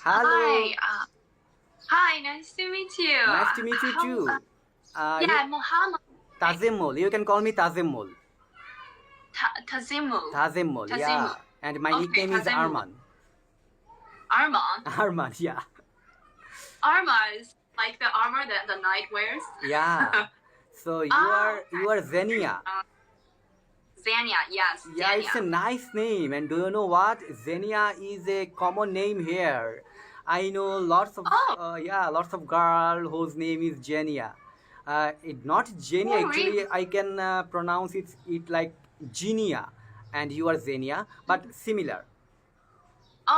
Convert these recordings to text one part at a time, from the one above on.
Hello. Hi. Hi. Nice to meet you. Nice to meet you too. Yeah, Muhammad. Tazimul. You can call me Tazimul. Tazimu. Tazimul, Tazimu. yeah. And my Okay, nickname is Tazimu. Arman. Arma. Arman, yeah. Arma is like the armor that the knight wears. Yeah. So you Ah, are Zenia. Zania. Yes, Yeah, it's a Zania. nice name. And do you know what? Zenia is a common name here. I know Oh, lots of girl whose name is Genia. Not Genia oh, actually. really? I can pronounce it like Genia, and you are Zenia, but similar.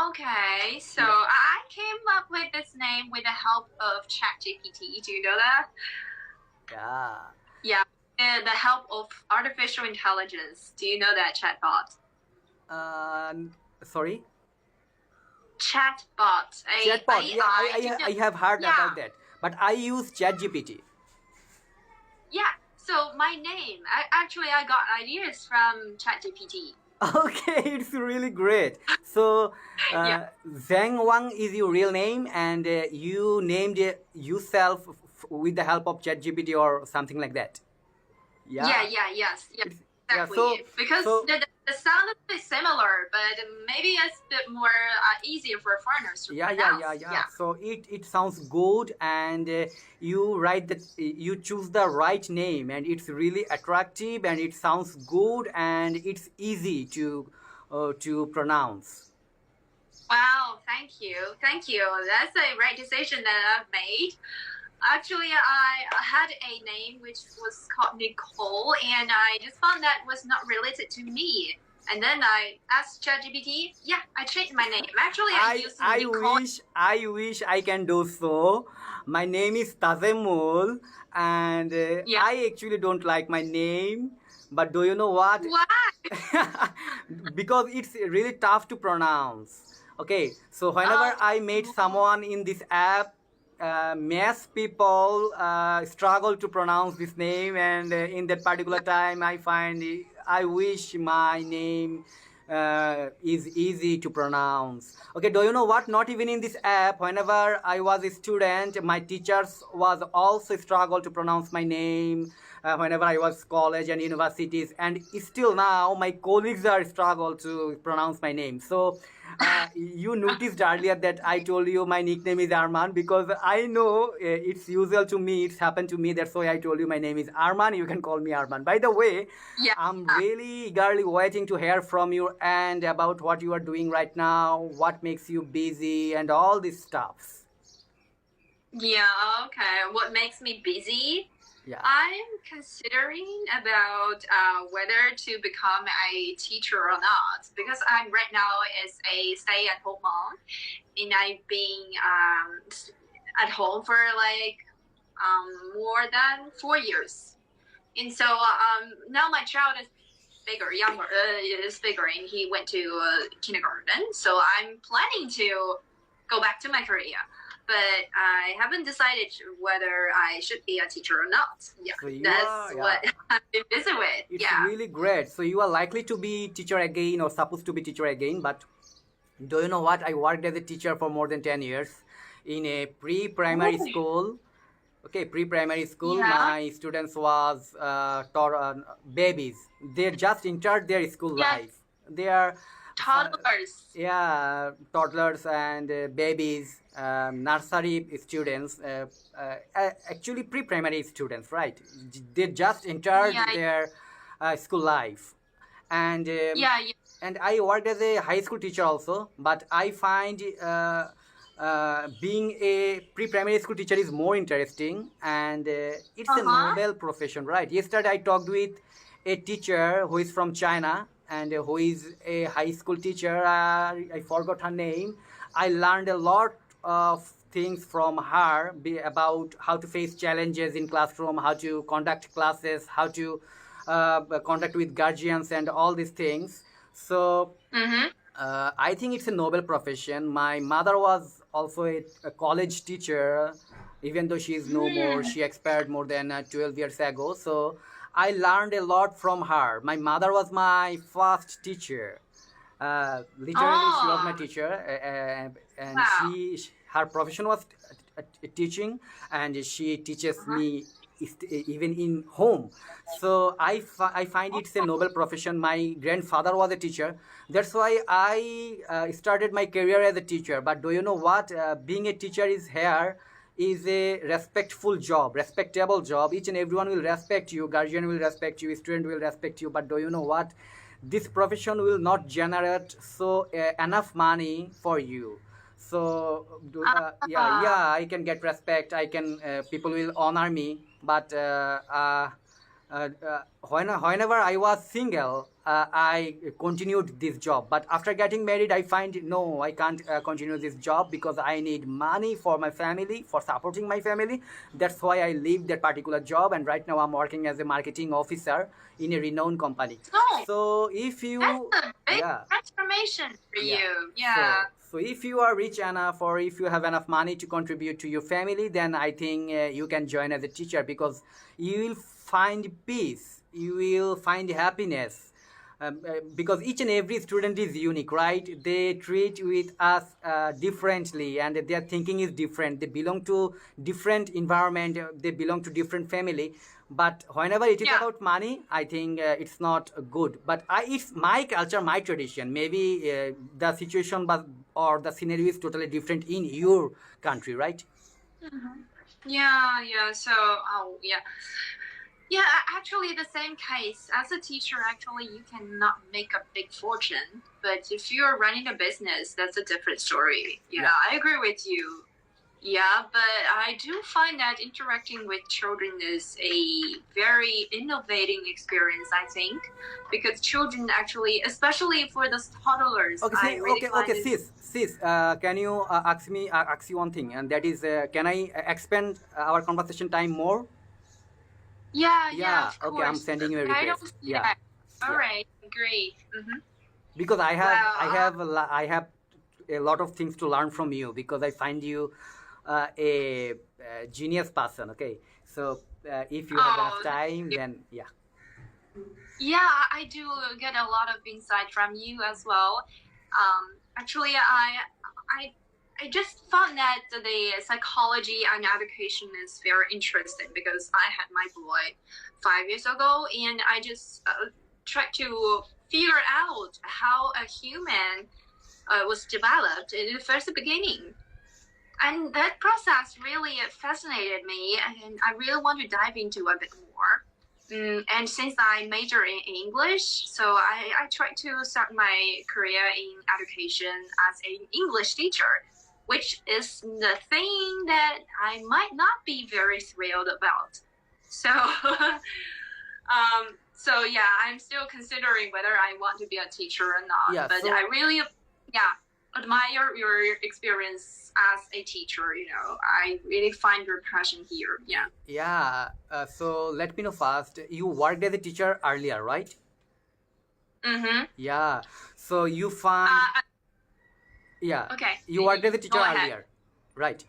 Okay, so Yeah. I came up with this name with the help of ChatGPT. Do you know that? Yeah. Yeah, the help of artificial intelligence. Do you know that chatbot? Uh, Sorry. Chatbot, Chatbot. Yeah, AI. Do you know? I have heard Yeah, about that, but I use ChatGPT. yeah. So my name, I got ideas from ChatGPT. Okay, it's really great. So, Yeah, Zhang Wang is your real name, and you named it yourself with the help of ChatGPT or something like that. Yeah. yes, yeah, It's, yeah. exactly. Because So the sound is similar, but maybe it's a bit more easier for foreigners to pronounce. yeah. Yeah. So it sounds good, and you choose the right name, and it's really attractive, and it sounds good, and it's easy to pronounce. Wow, thank you. That's a right decision that I've made. Actually, I had a name which was called Nicole, and I just found that was not related to me. And then I asked ChatGPT. Yeah, I changed my name. Actually, I used Nicole. I wish I can do so. My name is Tazemul, and Yeah. I actually don't like my name. But do you know what? Why? Because it's really tough to pronounce. Okay, so whenever Oh, I meet someone in this app, mass people struggle to pronounce this name, and in that particular time, I wish my name is easy to pronounce. Okay, do you know what? Not even in this app, whenever I was a student, my teachers was also struggle to pronounce my name. Whenever I was college and universities, and still now my colleagues are struggle to pronounce my name. So you noticed earlier that I told you my nickname is Arman because I know it's usual to me, it's happened to me. That's why I told you my name is Arman. You can call me Arman. By the way, yeah. I'm really eagerly waiting to hear from you and about what you are doing right now, what makes you busy, and all these stuffs. Yeah, okay. What makes me busy? Yeah. I'm considering about whether to become a teacher or not because I'm right now is a stay-at-home mom, and I've been at home for like more than 4 years, and so now my child is bigger, and he went to kindergarten. So I'm planning to go back to my career, but I haven't decided whether I should be a teacher or not. Yeah, So that's what I've been busy with. It's Yeah. really great. So you are likely to be teacher again or supposed to be teacher again. But do you know what? I worked as a teacher for more than 10 years in a pre-primary Ooh. school. Okay, pre-primary school. Yeah. My students was babies. They just entered their school Yeah. life. They are Toddlers. yeah, toddlers and babies, nursery students, actually pre-primary students, right? They just entered Yeah. their school life, and Yeah. and I worked as a high school teacher also, but I find being a pre-primary school teacher is more interesting, and it's a noble profession, right? Yesterday I talked with a teacher who is from China and who is a high school teacher. I forgot her name. I learned a lot of things from her about how to face challenges in classroom, how to conduct classes, how to contact with guardians, and all these things. So I think it's a noble profession. My mother was also a college teacher, even though she is no more. She expired more than 12 years ago. So I learned a lot from her. My mother was my first teacher. Literally, she was my Oh, teacher, and wow. her profession was teaching, and she teaches Uh-huh. me even in home. So I find it's a noble profession. My grandfather was a teacher. That's why I started my career as a teacher. But do you know what? Being a teacher is a respectful job, respectable job. Each and everyone will respect you. Guardian will respect you. Student will respect you. But do you know what? This profession will not generate so enough money for you. So yeah, Ah, I can get respect. I can people will honor me. But whenever I was single, I continued this job. But after getting married, I find no, I can't continue this job because I need money for my family, for supporting my family. That's why I leave that particular job. And right now, I'm working as a marketing officer in a renowned company. so So if that's you, a big yeah, transformation for yeah. you. Yeah. So if you are rich enough or if you have enough money to contribute to your family, then I think you can join as a teacher because you will find peace, you will find happiness. Because each and every student is unique, right? They treat with us differently, and their thinking is different. They belong to different environment. They belong to different family. But whenever it is Yeah. about money, I think it's not good. But it's my culture, my tradition. Maybe the situation but or the scenario is totally different in your country, right? Mhm. Yeah, yeah. So, oh, yeah. Yeah, actually, the same case. As a teacher, actually, you cannot make a big fortune. But if you're running a business, that's a different story. Yeah, Yeah. I agree with you. Yeah, but I do find that interacting with children is a very innovating experience, I think, because children actually, especially for the toddlers, Okay, I really find okay, this. sis. Can you ask you one thing, and that is, can I expand our conversation time more? Yeah, yeah, Yeah. of Okay, I'm course. sending you a I don't request. see Yeah, that. All yeah. right, great. Because Well, I have a lot of things to learn from you because I find you a genius person. Okay, so if you have enough oh, thank time, you. then yeah. Yeah, I do get a lot of insight from you as well. Actually, I, I just found that the psychology and education is very interesting because I had my boy 5 years ago, and I just tried to figure out how a human was developed in the first beginning. And that process really fascinated me, and I really want to dive into a bit more. And since I major in English, so I tried to start my career in education as an English teacher, which is the thing that I might not be very thrilled about. So, so yeah, I'm still considering whether I want to be a teacher or not. Yeah. But I really, yeah, admire your experience as a teacher. I really find your passion here. Yeah. Yeah. So let me know first. You worked as a teacher earlier, right? Mm-hmm. Yeah. So you find, yeah, Okay. you worked as a teacher Go ahead. earlier, right?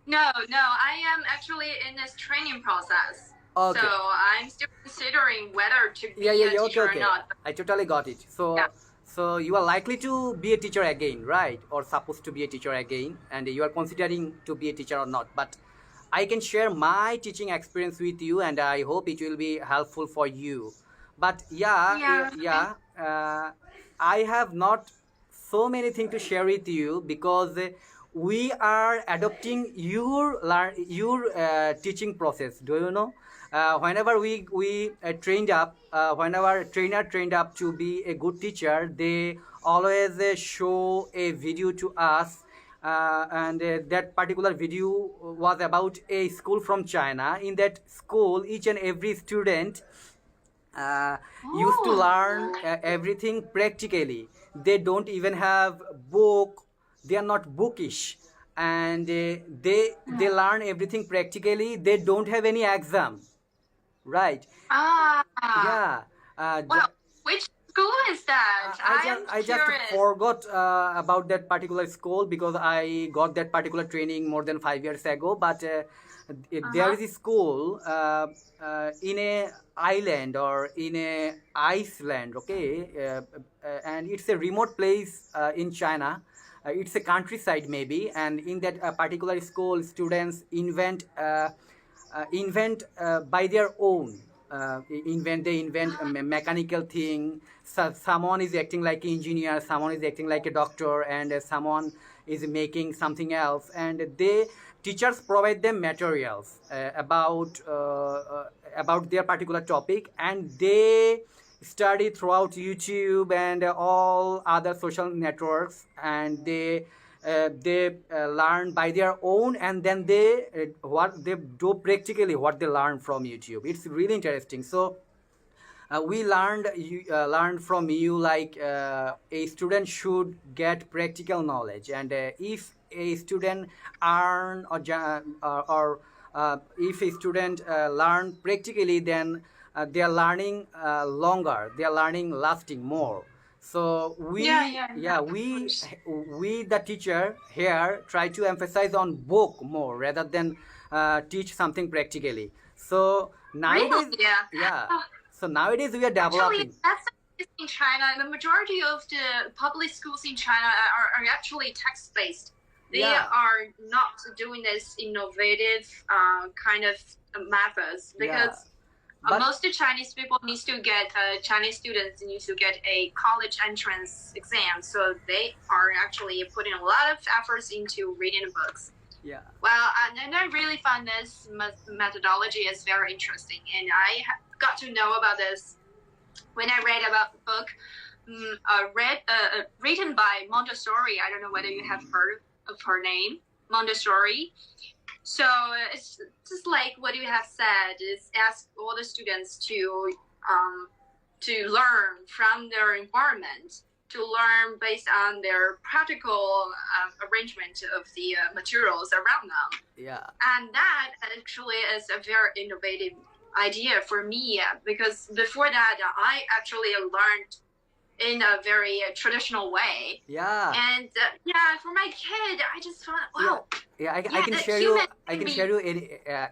No, no, I am actually in this training process. So Okay. I'm still considering whether to Yeah, be yeah, a yeah. Okay, teacher or okay. not. But I totally got it. yeah. So you are likely to be a teacher again, right? Or supposed to be a teacher again, and you are considering to be a teacher or not. But I can share my teaching experience with you, and I hope it will be helpful for you. But yeah, Yeah. I have not so many things to share with you because we are adopting your teaching process. Do you know? Whenever we trained up, whenever trainer trained up to be a good teacher, they always show a video to us, and that particular video was about a school from China. In that school, each and every student uh, used to learn Oh. everything practically. They don't even have book. They are not bookish, and they learn everything practically. They don't have any exam, right? Ah. Yeah. Well, which school is that? I am I just curious. forgot about that particular school because I got that particular training more than 5 years ago. But there Uh-huh. is a school in a island or in a Iceland, okay, and it's a remote place in China. It's a countryside maybe, and in that particular school, students invent by their own they invent a mechanical thing. So someone is acting like an engineer, someone is acting like a doctor, and someone is making something else, and they teachers provide them materials about their particular topic, and they study throughout YouTube and all other social networks, and they learn by their own, and then they what they do practically what they learn from YouTube. It's really interesting. So we learned from you like a student should get practical knowledge, and if a student earn or if a student learn practically, then they are learning longer, they are learning lasting more. So Yeah, yeah, yeah, yeah, of course. we the teacher here try to emphasize on book more rather than teach something practically. So Really? nowadays, Yeah. yeah, Oh, so nowadays we are actually, developing. that's the case in China. The majority of the public schools in China are actually text-based. They Yeah, are not doing this innovative kind of methods yeah, because but most of Chinese people needs to get Chinese students need to get a college entrance exam, so they are actually putting a lot of efforts into reading books. yeah, Well, and I really find this methodology is very interesting, and I got to know about this when I read about the book written by Montessori. I don't know whether you have heard of her name, Montessori. So it's just like what you have said. Is ask all the students to learn from their environment, to learn based on their practical arrangement of the materials around them. yeah, And that actually is a very innovative idea for me because before that, I actually learned in a very traditional way. yeah, And yeah, for my kid, I just found, yeah, wow, yeah. I yeah, can the share you. human I can can be. share you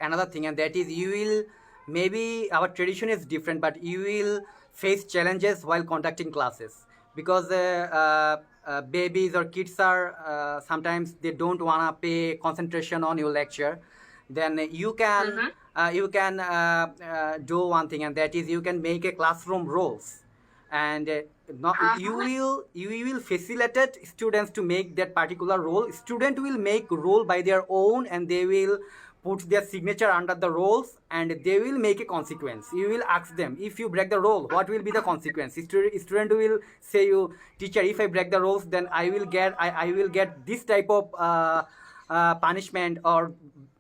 another thing, and that is you will maybe our tradition is different, but you will face challenges while conducting classes because babies or kids are sometimes they don't wanna pay concentration on your lecture. Then Mm-hmm. you can do one thing, and that is you can make a classroom roles, and not, Uh-huh. you will facilitate students to make that particular role. Student will make role by their own, and they will put their signature under the roles, and they will make a consequence. You will ask them, if you break the role, what will be the consequence? Student will say you, teacher, if I break the rules, then I will get this type of punishment, or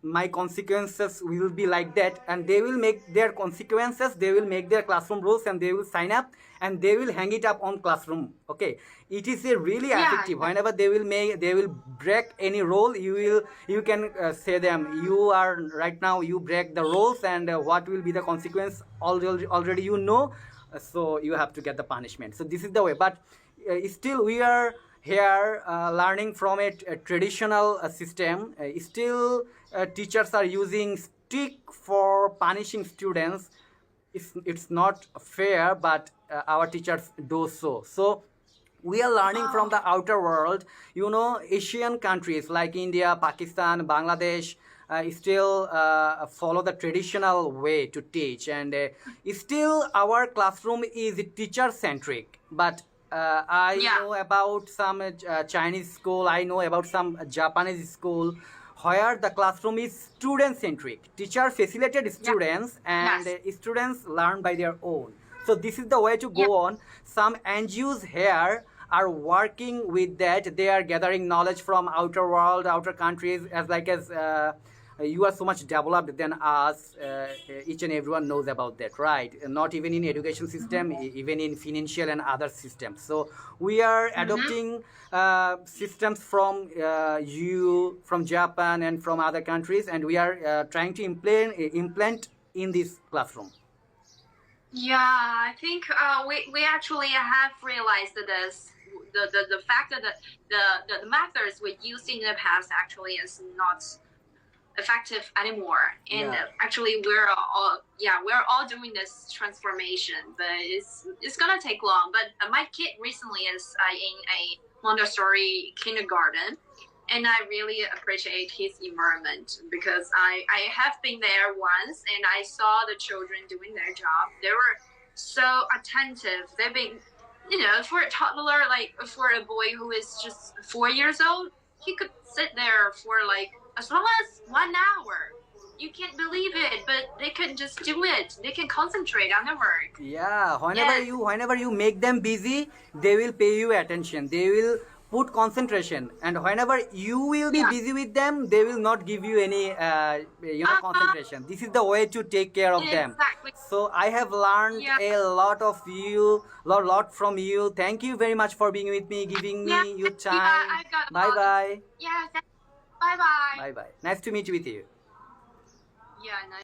my consequences will be like that. And they will make their consequences, they will make their classroom rules, and they will sign up, and they will hang it up on classroom. Okay, it is a really Yeah, effective. yeah. Whenever they will break any rule, you can say them, you are right now, you break the rules, and what will be the consequence already you know. So you have to get the punishment. So this is the way. But still we are here learning from a traditional system. Still teachers are using stick for punishing students. It's not fair, but our teachers do so. So we are learning from Oh, the outer world. You know, Asian countries like India, Pakistan, Bangladesh still follow the traditional way to teach, and still our classroom is teacher centric. But I yeah, know about some Chinese school, I know about some Japanese school where the classroom is student centric. Teacher facilitated yeah, students, and yes, students learn by their own. So this is the way to yeah. go on. Some NGOs here are working with that. They are gathering knowledge from outer world, outer countries, as you are so much developed than us. Each and everyone knows about that, right? Not even in education system, even in financial and other systems. So we are Mm-hmm. adopting systems from from Japan and from other countries, and we are trying to implement in this classroom. Yeah, I think we actually have realized that the fact that the methods we used in the past actually is not effective anymore, and Yeah. actually we're all doing this transformation, but it's gonna take long. But my kid recently is in a Montessori kindergarten, and I really appreciate his environment because I have been there once and I saw the children doing their job. They were so attentive. They've been, for a toddler, like for a boy who is just 4 years old, he could sit there for like as long as 1 hour. You can't believe it, but they can just do it. They can concentrate on their work. Yeah, Yes. whenever you make them busy, they will pay you attention. They will put concentration, and whenever you will be Yeah. busy with them, they will not give you any concentration. This is the way to take care of them. Exactly. So I have learned Yeah. a lot of you, lot from you. Thank you very much for being with me, giving Yeah. me your Yeah. time. I got a Bye lot of. bye. Yeah. Bye bye. Bye bye. Nice to meet with you. Yeah. Nice.